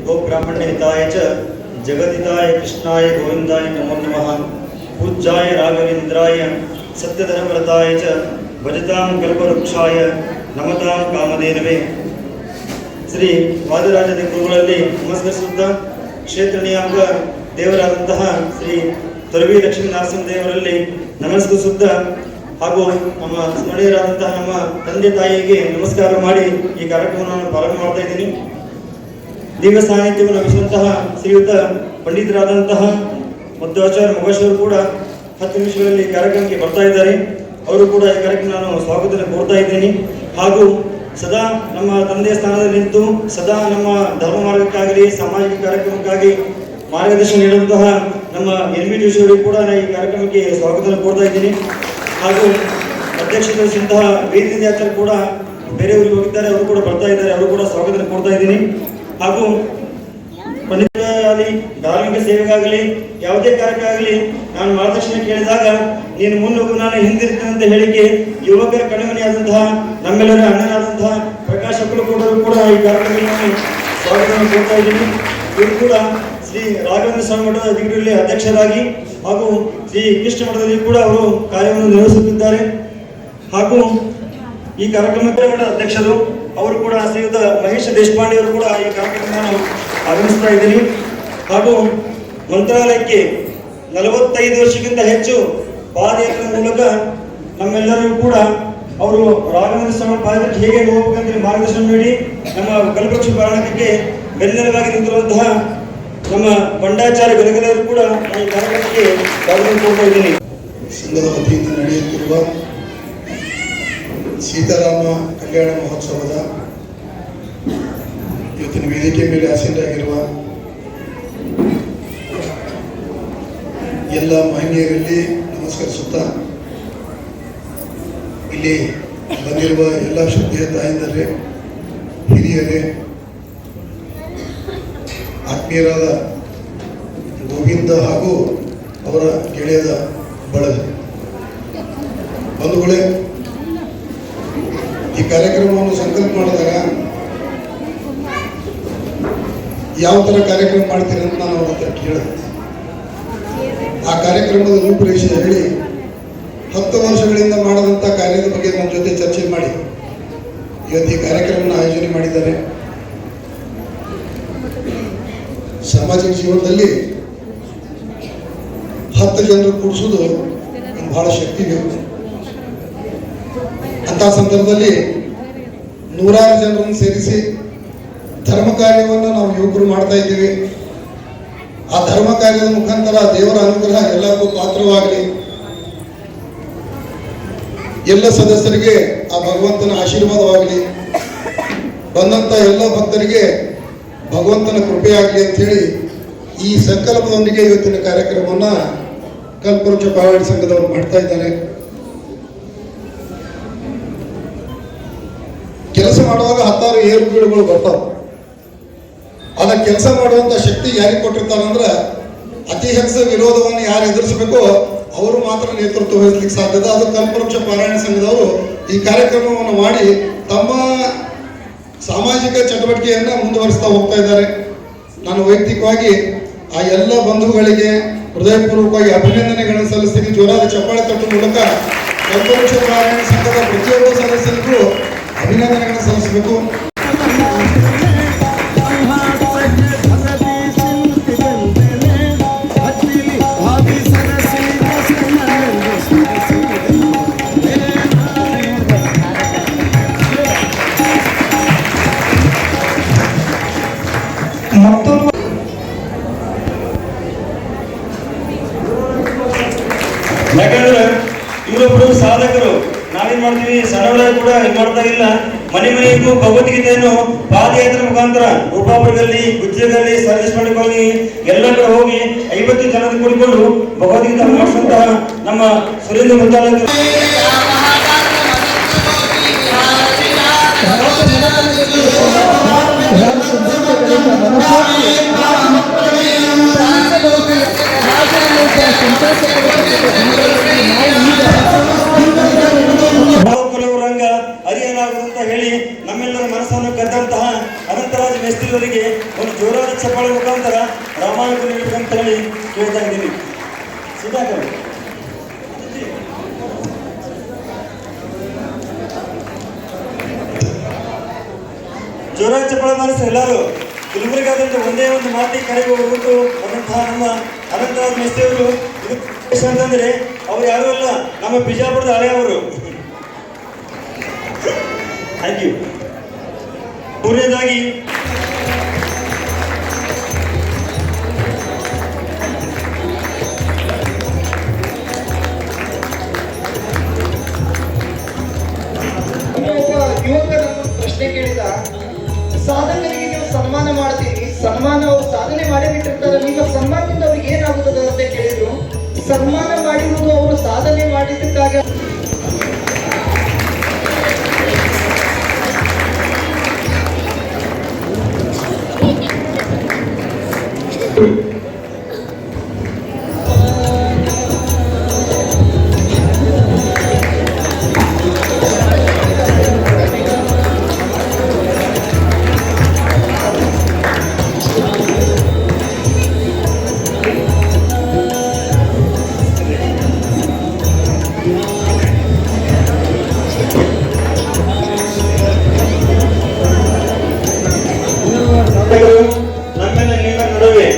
गोब्राह्मण्यहिताय च जगदिताय कृष्णाय गोविंदाय नमो नमः। पूज्याय राघवेंद्राय सत्यधर्मव्रताय च भजतां कल्पवृक्षाय नमतां कामधेनवे। ಶ್ರೀ ವಾದಿರಾಜ ಗುರುಗಳಲ್ಲಿ ನಮಸ್ಕರಿಸುತ್ತ ಕ್ಷೇತ್ರ ನಿಯಾಮಕ ದೇವರಾದಂತಹ ಶ್ರೀ ತೊರವಿ ಲಕ್ಷ್ಮೀ ನರಸಿಂಹ ದೇವರಲ್ಲಿ ನಮಸ್ಕರಿಸುತ್ತ ಹಾಗೂ ನಮ್ಮ ಸ್ಮರಣೀಯರಾದಂತಹ ನಮ್ಮ ತಂದೆ ತಾಯಿಗೆ ನಮಸ್ಕಾರ ಮಾಡಿ ಈ ಕಾರ್ಯಕ್ರಮವನ್ನು ಪ್ರಾರಂಭ ಮಾಡ್ತಾ ಇದ್ದೀನಿ. ದಿವ್ಯ ಸಾನ್ನಿಧ್ಯವನ್ನು ವಹಿಸುವಂತಹ ಶ್ರೀಯುತ ಪಂಡಿತರಾದಂತಹ ಮಧ್ವಾಚಾರ್ಯ ಮೊಗೇಶ್ವರು ಕೂಡ 10 ನಿಮಿಷಗಳಲ್ಲಿ ಕಾರ್ಯಕ್ರಮಕ್ಕೆ ಬರ್ತಾ ಇದ್ದಾರೆ. ಅವರು ಕೂಡ ಈ ಕಾರ್ಯಕ್ರಮ ನಾನು ಸ್ವಾಗತ ಕೋರ್ತಾ ಇದ್ದೀನಿ. ಹಾಗೂ ಸದಾ ನಮ್ಮ ತಂದೆಯ ಸ್ಥಾನದಲ್ಲಿ ನಿಂತು ಸದಾ ನಮ್ಮ ಧರ್ಮ ಮಾರ್ಗಕ್ಕಾಗಲಿ ಸಾಮಾಜಿಕ ಕಾರ್ಯಕ್ರಮಕ್ಕಾಗಿ ಮಾರ್ಗದರ್ಶನ ನೀಡುವಂತಹ ನಮ್ಮ NBTವರಿಗೆ ಕೂಡ ನಾನು ಈ ಕಾರ್ಯಕ್ರಮಕ್ಕೆ ಸ್ವಾಗತ ಕೋರ್ತಾ ಇದ್ದೀನಿ. ಹಾಗೂ ಅಧ್ಯಕ್ಷತೆ ವಹಿಸಿದಂತಹ ವೇದಿಕಾಚಾರ್ಯರು ಕೂಡ ಬೇರೆಯವರಿಗೆ ಹೋಗಿದ್ದಾರೆ, ಅವರು ಕೂಡ ಬರ್ತಾ ಇದ್ದಾರೆ, ಅವರು ಕೂಡ ಸ್ವಾಗತ ಕೋರ್ತಾ ಇದ್ದೀನಿ. ಹಾಗೂ ಪಂಡಿತರಾಗಲಿ ಧಾರ್ಮಿಕ ಸೇವೆಗಾಗಲಿ ಯಾವುದೇ ಕಾರ್ಯಕ್ಕಾಗಲಿ ನಾನು ಮಾರ್ಗದರ್ಶನ ಕೇಳಿದಾಗ ನೀನು ಮುನ್ನೋಗು ನಾನು ಹಿಂದಿರ್ತೇನೆ ಅಂತ ಹೇಳಿಕೆ ಯುವಕರ ಕಣಿಮಣಿಯಾದಂತಹ ನಮ್ಮೆಲ್ಲರ ಅಣ್ಣನಾದಂತಹ ಪ್ರಕಾಶ್ ಅಕ್ಕಲಕೋಟರು ಕೂಡ ಈ ಕಾರ್ಯಕ್ರಮಕ್ಕೆ ಸ್ವಾಗತವನ್ನು ಕೋರ್ತಾ ಇದ್ದೀನಿ. ಇವರು ಕೂಡ ಶ್ರೀ ರಾಘವೇಂದ್ರ ಸ್ವಾಮಿ ಮಠದ ಅಧಿಕಾರಿಗಳಲ್ಲಿ ಅಧ್ಯಕ್ಷರಾಗಿ ಹಾಗೂ ಶ್ರೀ ಕೃಷ್ಣ ಮಠದಲ್ಲಿ ಕೂಡ ಅವರು ಕಾರ್ಯವನ್ನು ನಿರ್ವಹಿಸುತ್ತಿದ್ದಾರೆ. ಹಾಗೂ ಈ ಕಾರ್ಯಕ್ರಮಕ್ಕೆ ಅಧ್ಯಕ್ಷರು ಅವರು ಕೂಡ ಶ್ರೀಯುತ ಮಹೇಶ್ ದೇಶಪಾಂಡೆ ಅವರು ಕೂಡ ಈ ಕಾರ್ಯಕ್ರಮವನ್ನು ಆಗಮಿಸ್ತಾ ಇದ್ದೀನಿ. ಹಾಗೂ ಮಂತ್ರಾಲಯಕ್ಕೆ 45 ವರ್ಷಕ್ಕಿಂತ ಹೆಚ್ಚು ಪಾದಯಾತ್ರೆ ಮೂಲಕ ನಮ್ಮೆಲ್ಲರಿಗೂ ಕೂಡ ಅವರು ರಾಘವೇಂದ್ರ ಸ್ವಾಮಿ ಪಾದಯಾತ್ರೆ ಹೇಗೆ ಹೋಗಬೇಕಂತ ಮಾರ್ಗದರ್ಶನ ನೀಡಿ ನಮ್ಮ ಕಲ್ಪವೃಕ್ಷ ಪಾರಾಯಣಕ್ಕೆ ಬೆನ್ನೆಲುಬಾಗಿ ನಿಂತಿರುವಂತಹ ನಮ್ಮ ಬಂಡಾಚಾರ್ಯ ಗಲಗಲರು ಕೂಡ ಈ ಕಾರ್ಯಕ್ರಮಕ್ಕೆ ಸ್ವಾಗತ ಕೋರ್ತಾ ಇದ್ದೀನಿ. ಸಂಘದ ವತಿಯಿಂದ ನಡೆಯುತ್ತಿರುವ ಸೀತಾರಾಮ ಕಲ್ಯಾಣ ಮಹೋತ್ಸವದ ಇವತ್ತಿನ ವೇದಿಕೆ ಮೇಲೆ ಆಸೀನರಾಗಿರುವ ಎಲ್ಲ ಮಹನೀಯರಲ್ಲಿ ನಮಸ್ಕರಿಸುತ್ತಾ ಇಲ್ಲಿ ಬಂದಿರುವ ಎಲ್ಲ ಶ್ರದ್ಧೆಯ ತಾಯಂದರೇ, ಹಿರಿಯರೇ, ಆತ್ಮೀಯರಾದ ಗೋವಿಂದ ಹಾಗೂ ಅವರ ಗೆಳೆಯದ ಬಳಗ ಬಂಧುಗಳೇ, ಈ ಕಾರ್ಯಕ್ರಮವನ್ನು ಸಂಕಲ್ಪ ಮಾಡಿದಾಗ ಯಾವ ಥರ ಕಾರ್ಯಕ್ರಮ ಮಾಡ್ತೀರಿ ಅಂತ ನಾನು ಅವ್ರ ಹತ್ರ ಕೇಳಿದೆ. ಆ ಕಾರ್ಯಕ್ರಮದ ರೂಪುರೇಷೆ ಹೇಳಿ 10 ವರ್ಷಗಳಿಂದ ಮಾಡದಂಥ ಕಾರ್ಯದ ಬಗ್ಗೆ ನನ್ನ ಜೊತೆ ಚರ್ಚೆ ಮಾಡಿ ಇವತ್ತು ಈ ಕಾರ್ಯಕ್ರಮನ ಆಯೋಜನೆ ಮಾಡಿದ್ದಾರೆ. ಸಾಮಾಜಿಕ ಜೀವನದಲ್ಲಿ 10 ಜನರು ಕೂಡಿಸೋದು ಬಹಳ ಶಕ್ತಿ ಬೇಕು. ಅಂಥ ಸಂದರ್ಭದಲ್ಲಿ 100 ಜನರನ್ನು ಸೇರಿಸಿ ಧರ್ಮ ಕಾರ್ಯವನ್ನು ನಾವು ಯುವಕರು ಮಾಡ್ತಾ ಇದ್ದೀವಿ. ಆ ಧರ್ಮ ಕಾರ್ಯದ ಮುಖಾಂತರ ದೇವರ ಅನುಗ್ರಹ ಎಲ್ಲರಿಗೂ ಪಾತ್ರವಾಗಲಿ, ಎಲ್ಲ ಸದಸ್ಯರಿಗೆ ಆ ಭಗವಂತನ ಆಶೀರ್ವಾದವಾಗಲಿ, ಬಂದಂಥ ಎಲ್ಲ ಭಕ್ತರಿಗೆ ಭಗವಂತನ ಕೃಪೆಯಾಗಲಿ ಅಂಥೇಳಿ ಈ ಸಂಕಲ್ಪದೊಂದಿಗೆ ಇವತ್ತಿನ ಕಾರ್ಯಕ್ರಮವನ್ನು ಕಲ್ಪವೃಕ್ಷ ಪಾರಾಯಣ ಸಂಘದವರು ಮಾಡ್ತಾ ಇದ್ದಾರೆ. ಕೆಲಸ ಮಾಡುವಾಗ 10 ಏರುಬೀಳುಗಳು ಬರ್ತಾವೆ. ಅದ ಕೆಲಸ ಮಾಡುವಂಥ ಶಕ್ತಿ ಯಾರಿಗೆ ಕೊಟ್ಟಿರ್ತಾರಂದ್ರೆ ಅತಿ ಹೆಚ್ಚು ವಿರೋಧವನ್ನು ಯಾರು ಎದುರಿಸಬೇಕೋ ಅವರು ಮಾತ್ರ ನೇತೃತ್ವ ವಹಿಸ್ಲಿಕ್ಕೆ ಸಾಧ್ಯದ. ಅದು ಕಲ್ಪವೃಕ್ಷ ಪಾರಾಯಣ ಸಂಘದವರು ಈ ಕಾರ್ಯಕ್ರಮವನ್ನು ಮಾಡಿ ತಮ್ಮ ಸಾಮಾಜಿಕ ಚಟುವಟಿಕೆಯನ್ನು ಮುಂದುವರಿಸ್ತಾ ಹೋಗ್ತಾ ಇದ್ದಾರೆ. ನಾನು ವೈಯಕ್ತಿಕವಾಗಿ ಆ ಎಲ್ಲ ಬಂಧುಗಳಿಗೆ ಹೃದಯಪೂರ್ವಕವಾಗಿ ಅಭಿನಂದನೆಗಳನ್ನು ಸಲ್ಲಿಸ್ತೀನಿ. ಜೋರಾದ ಚಪ್ಪಾಳೆ ತಟ್ಟುವ ಮೂಲಕ ಕಲ್ಪವೃಕ್ಷ ಪಾರಾಯಣ ಸಂಘದ ಪ್ರತಿಯೊಬ್ಬ ಸದಸ್ಯರಿಗೂ ಅಭಿನಂದನೆಗಳನ್ನು ಸಲ್ಲಿಸಬೇಕು. ಯಾಕಂದ್ರೆ ಇವರೊಬ್ಬರು ಸಾಧಕರು, ನಾವೇನ್ ಮಾಡ್ತೀವಿ ಸಣ್ಣವರಾಗಿ ಕೂಡ ಇದು ಮಾಡ್ತಾ ಇಲ್ಲ. ಮನೆ ಮನೆಗೂ ಭಗವದ್ಗೀತೆಯನ್ನು ಪಾದಯಾತ್ರೆ ಮುಖಾಂತರ ರೂಪಾಪುರದಲ್ಲಿ, ಗುಜ್ಜದಲ್ಲಿ, ಸರ್ವಿಸ್ ಮಾಡಿಕೊಂಡು ಎಲ್ಲ ಕಡೆ ಹೋಗಿ 50 ಜನರು ಕೂಡಿಕೊಂಡು ಭಗವದ್ಗೀತೆ ಮಾಡಿಸುವಂತಹ ನಮ್ಮ ಸುರೇಂದ್ರ ಮುತ್ತಾಲಕರು ಸಂತ ಕುಲವರಂಗ ಅರಿಯಲಾಗುವುದು ಅಂತ ಹೇಳಿ ನಮ್ಮೆಲ್ಲರ ಮನಸ್ಸನ್ನು ಕದ್ದಂತಹ ಅನಂತರಾಜ್ ಮೇಸ್ತ್ರಿ ಅವರಿಗೆ ಒಂದು ಜೋರಾದ ಚಪ್ಪಾಳೆ ಮುಖಾಂತರ ರಾಮಾಯಣ ನೀಡಬೇಕಂತ ಹೇಳಿ ಕೇಳ್ತಾ ಇದ್ದೀನಿ. ಸುಧಾಕರ್ ಜೋರಾದ ಚಪ್ಪಾಳೆ ಮಾಡಿಸಿ ಎಲ್ಲರೂ ಗುಲ್ಬರ್ಗಾದಿಂದ ಒಂದೇ ಒಂದು ಮಾತಿಗೆ ಕರೆಗೆ ಹೋಗ್ಬಿಟ್ಟು ಬಂದಂತಹ ನಮ್ಮ ಅನಂತರಾಜ್ ಮೇಸ್ತ್ರಿ ಅವರು ಇದು ಅಂತಂದ್ರೆ ಅವ್ರು ಯಾರು ಅಲ್ಲ, ನಮ್ಮ ಬಿಜಾಪುರದ ಹಳೆಯವರು. Thank you. ಮೂರನೇದಾಗಿ ಯುವಕ ನನ್ನ ಪ್ರಶ್ನೆ ಕೇಳಿದ, ಸಾಧಕರಿಗೆ ನೀವು ಸನ್ಮಾನ ಮಾಡ್ತೀರಿ, ಸನ್ಮಾನ ಅವ್ರು ಸಾಧನೆ ಮಾಡೇ ಬಿಟ್ಟಿರ್ತಾರೆ, ನಿಮ್ಮ ಸನ್ಮಾನದಿಂದ ಅವ್ರಿಗೆ ಏನಾಗುತ್ತದೆ ಅಂತ ಕೇಳಿದ್ರು. ಸನ್ಮಾನ ಮಾಡಿರುವುದು ಅವರು ಸಾಧನೆ ಮಾಡಿದ್ದಕ್ಕಾಗ ನಮ್ಮೆಲ್ಲ ನಿಮ್ಮೆಲ್ಲ ನಡುವೆ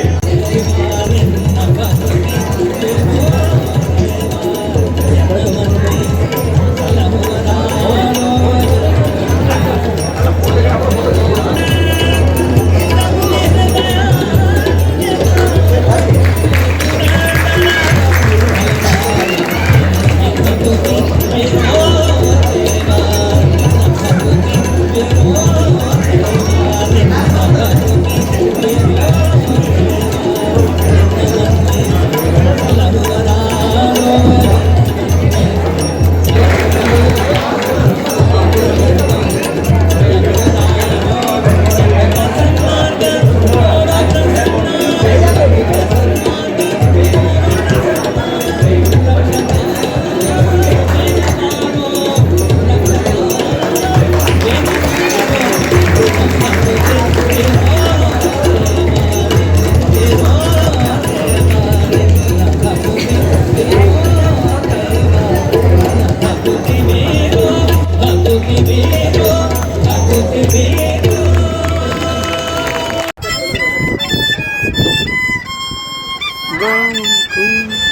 One, two.